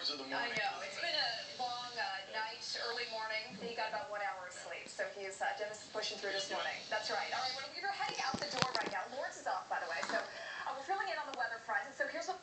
hours of the morning. I know. It's been a long night, early morning. He got about 1 hour of sleep, so he's Dennis is pushing through this morning. That's right. All right, we're heading out the door right now. Lawrence is off, by the way, so we're filling in on the weather front. And so here's what.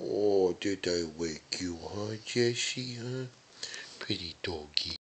Oh, did I wake you, huh, Jessie, huh? Pretty doggy.